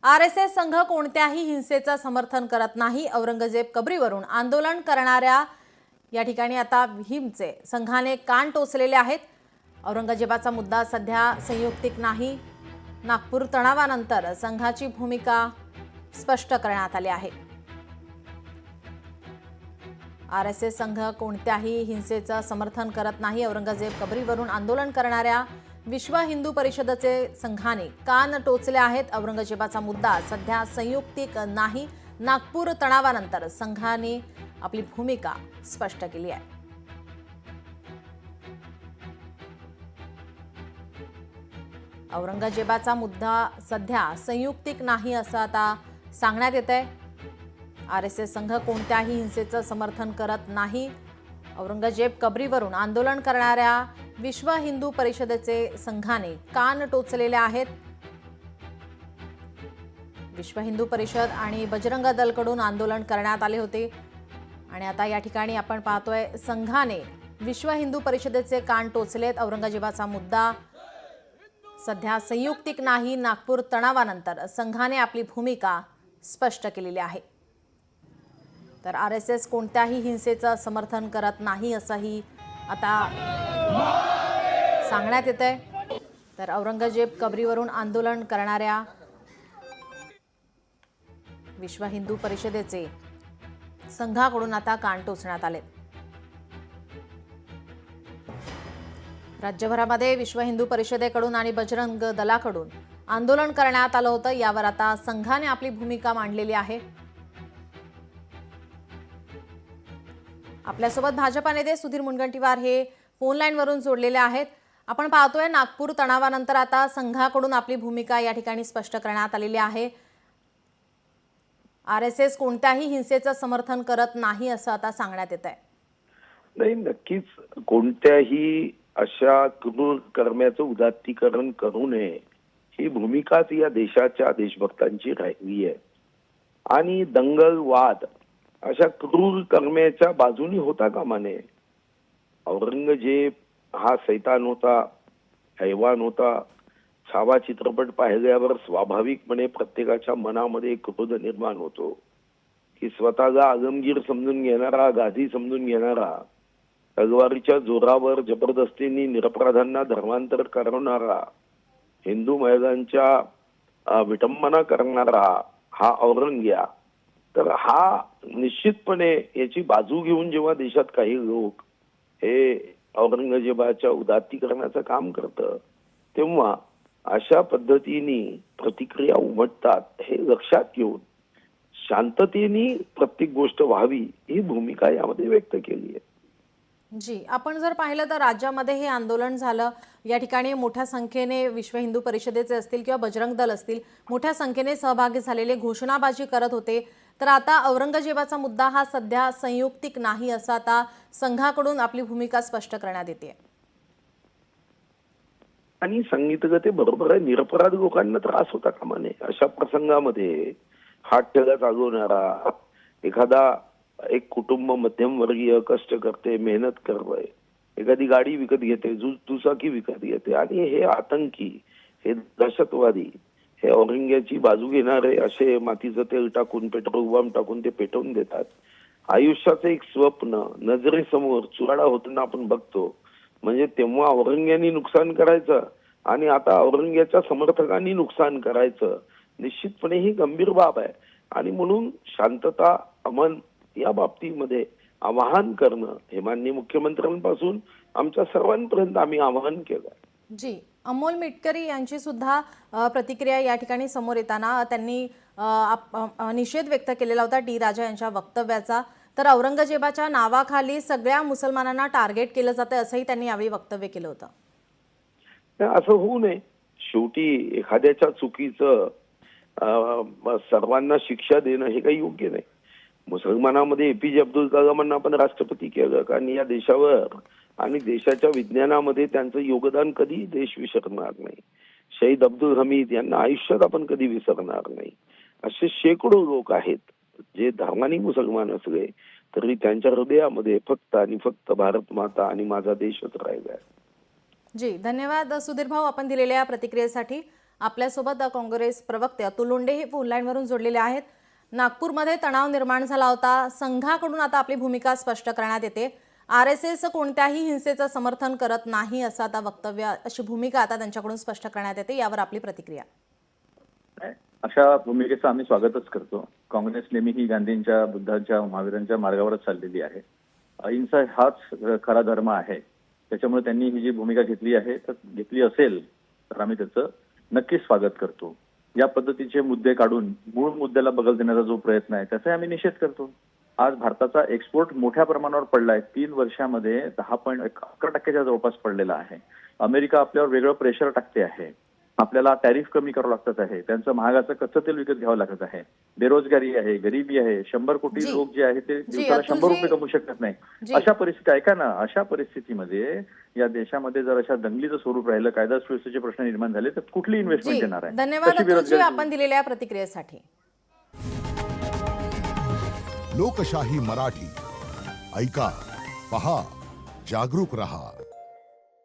RSS संघ कोणत्याही हिंसेचं समर्थन करत नाही। औरंगजेब कबरीवरून आंदोलन करणाऱ्या या ठिकाणी आता भीमचे संघाने कान टोचलेले आहेत। औरंगजेबाचा मुद्दा सध्या संयुक्तिक नाही। नागपूर तणावानंतर संघाची भूमिका स्पष्ट करण्यात आली आहे। आरएसएस संघ कोणत्याही हिंसेचं समर्थन करत नाही। औरंगजेब कबरीवरून आंदोलन करणाऱ्या विश्व हिंदू परिषदेचे संघाने कान टोचले आहेत। औरंगजेबाचा मुद्दा सध्या संयुक्तिक नाही। नागपूर तणावानंतर संघाने आपली भूमिका स्पष्ट केली आहे। औरंगजेबाचा मुद्दा सध्या संयुक्तिक नाही असं आता सांगण्यात येतंय। आरएसएस संघ कोणत्याही हिंसेचं समर्थन करत नाही। औरंगजेब कबरीवरून आंदोलन करणाऱ्या विश्व हिंदू परिषदेचे संघाने कान टोचलेले आहेत। विश्व हिंदू परिषद आणि बजरंग दलकडून आंदोलन करण्यात आले होते आणि आता या ठिकाणी आपण पाहतोय संघाने विश्व हिंदू परिषदेचे कान टोचलेत। औरंगजेबाचा मुद्दा सध्या संयुक्तिक नाही। नागपूर तणावानंतर संघाने आपली भूमिका स्पष्ट केलेली आहे। तर आरएसएस कोणत्याही हिंसेचं समर्थन करत नाही असंही आता सांगण्यात येतंय। तर औरंगजेब कबरीवरून आंदोलन करणाऱ्या विश्व हिंदू परिषदेचे संघाकडून आता कान टोचण्यात आले। राज्यभरामध्ये विश्व हिंदू परिषदेकडून आणि बजरंग दलाकडून आंदोलन करण्यात आलं होतं। यावर आता संघाने आपली भूमिका मांडलेली आहे। आपल्यासोबत भाजपा नेते सुधीर मुनगंटीवार हे फोन लाईनवरून जोडलेले आहेत। आपण पाहतोय नागपूर तणावानंतर आता संघाकडून आपली भूमिका या ठिकाणी स्पष्ट करण्यात आलेली आहे। आरएसएस कोणत्याही हिंसेचं समर्थन करत नाही असं आता सांगण्यात येत आहे। नाही, नक्कीच कोणत्याही अशा क्रूर कर्माचं उदात्तीकरण करू नये ही भूमिकाच या देशाच्या देशभक्तांची राहिली आहे। आणि दंगल वाद अशा क्रूर कर्माच्या बाजूनी होता कामा नये। औरंगजेब हा सैतान होता, हैवान होता। छावा चित्रपट पाहिल्यावर स्वाभाविकपणे प्रत्येकाच्या मनामध्ये एक क्रोध निर्माण होतो की स्वतःला आलमगीर समजून घेणारा, गाझी समजून घेणारा, तलवारीच्या जोरावर जबरदस्तीने निरपराधांना धर्मांतर करवणारा, हिंदू महिलांच्या विटंबना करणारा हा औरंग्या, तर हा निश्चितपणे याची बाजू घेऊन जेव्हा देशात काही लोक हे औरंगजेबाच्या उदात्तीकरणाचं काम करतं तेव्हा अशा पद्धतीने प्रतिक्रिया उमटतात। हे लक्षात घेऊन शांततेने प्रत्येक गोष्ट व्हावी ही भूमिका यामध्ये व्यक्त केली आहे। जी, आपण जर पाहिलं तर राज्यामध्ये हे आंदोलन झालं। या ठिकाणी मोठ्या संख्येने विश्व हिंदू परिषदेचे असतील किंवा बजरंग दल असतील मोठ्या संख्येने सहभागी झालेले घोषणाबाजी करत होते। तर आता औरंगजेबाचा मुद्दा हा सध्या संयुक्तिक नाही असं आता संघाकडून आपली भूमिका स्पष्ट करण्यात येते। आणि सांगितलं ते बरोबर आहे, निरपराध लोकांना त्रास होता कामा नये। अशा प्रसंगामध्ये हात ठेला चालवणारा एखादा एक कुटुंब मध्यमवर्गीय कष्ट करते, मेहनत करतोय, एखादी गाडी विकत घेते, दुचाकी विकत घेते आणि हे आतंकी, हे दहशतवादी, हे औरंग्याची बाजू घेणारे असे मातीचं तेल टाकून, पेट्रोल बॉम्ब टाकून ते पेटवून देतात। आयुष्याचं एक स्वप्न नजरेसमोर चुराडा होताना आपण बघतो। म्हणजे तेव्हा औरंग्यानी नुकसान करायचं आणि आता औरंग्याच्या समर्थकांनी नुकसान करायचं, निश्चितपणे ही गंभीर बाब आहे। आणि म्हणून शांतता, अमन या बाबतीमध्ये आवाहन करणं हे माननीय मुख्यमंत्र्यांपासून आमच्या सर्वांपर्यंत आम्ही आवाहन केलं। जी, अमोल मिटकरी यांची सुद्धा प्रतिक्रिया या ठिकाणी समोर येताना त्यांनी निषेध व्यक्त केलेला होता डी राजा यांच्या वक्तव्याचा। तर औरंगजेबाच्या नावाखाली सगळ्या मुसलमानांना टार्गेट केलं जातं असंही त्यांनी यावेळी वक्तव्य केलं होतं। असं होऊ नये। शेवटी एखाद्याच्या चुकीचं सर्वांना शिक्षा देणं हे काही योग्य नाही। मुसलमानामध्ये एपीजे अब्दुल कलामांना आपण राष्ट्रपती केलं कारण या देशावर आणि देशाच्या विज्ञानामध्ये त्यांचं योगदान कधी देश विसरणार नाही। शहीद अब्दुल हमीद यांना आयुष्यात आपण कधी विसरणार नाही। असे शेकडो लोक आहेत जे धर्मानी मुसलमान असले तरी त्यांच्या हृदयामध्ये फक्त आणि फक्त भारत माता आणि माझा देशच राहिला आहे। जी, धन्यवाद सुधीर भाऊ आपण दिलेल्या प्रतिक्रियेसाठी। आपल्यासोबत काँग्रेस प्रवक्ते अतुल लोंढे हे फोन लाईनवरून जोडलेले आहेत. नागपूरमध्ये तणाव निर्माण झाला होता. संघाकडून आता आपली भूमिका स्पष्ट करण्यात येते. RSS कोणत्याही हिंसेचं समर्थन करत नाही असं आता वक्तव्य, अशी भूमिका आता त्यांच्याकडून स्पष्ट करण्यात येते. यावर आपली प्रतिक्रिया? अशा भूमिकेचं आम्ही स्वागतच करतो. काँग्रेस नेहमीही गांधींच्या, बुद्धांच्या, महावीरांच्या मार्गावरच चाललेली आहे. अहिंसा हाच खरा धर्म आहे. त्याच्यामुळे त्यांनी ही जी भूमिका घेतली आहे, तर घेतली असेल तर आम्ही त्याचं नक्कीच स्वागत करतो. या पद्धतीचे मुद्दे काढून मूळ मुद्द्याला बगल देण्याचा जो प्रयत्न आहे त्याचा आम्ही निषेध करतो. आज भारताचा एक्सपोर्ट मोठ्या प्रमाणावर पडलाय. 3 वर्षामध्ये 10.11% जवळपास पडलेला आहे. अमेरिका आपल्यावर वेगळं प्रेशर टाकते आहे. आपल्याला टॅरिफ कमी करावं लागत आहे. त्यांचं महागाचं कच्चं तेल विकत घ्यावं लागत आहे. बेरोजगारी आहे, गरिबी आहे. 100 कोटी जी. लोक जे आहेत ते दिवसाला अतुलजी. 100 रुपये कमवू शकत नाही. जी. अशा परिस्थिती ऐका ना, अशा परिस्थितीमध्ये या देशामध्ये जर अशा दंगलीचं स्वरूप राहिलं, कायदा सुव्यवस्थेचे प्रश्न निर्माण झाले, तर कुठली इन्व्हेस्टमेंट येणार आहे? धन्यवाद कशी अतुलजी बेरोजगारी? आपण दिलेल्या प्रतिक्रियेसाठी. लोकशाही मराठी ऐका, पहा, जागरूक रहा.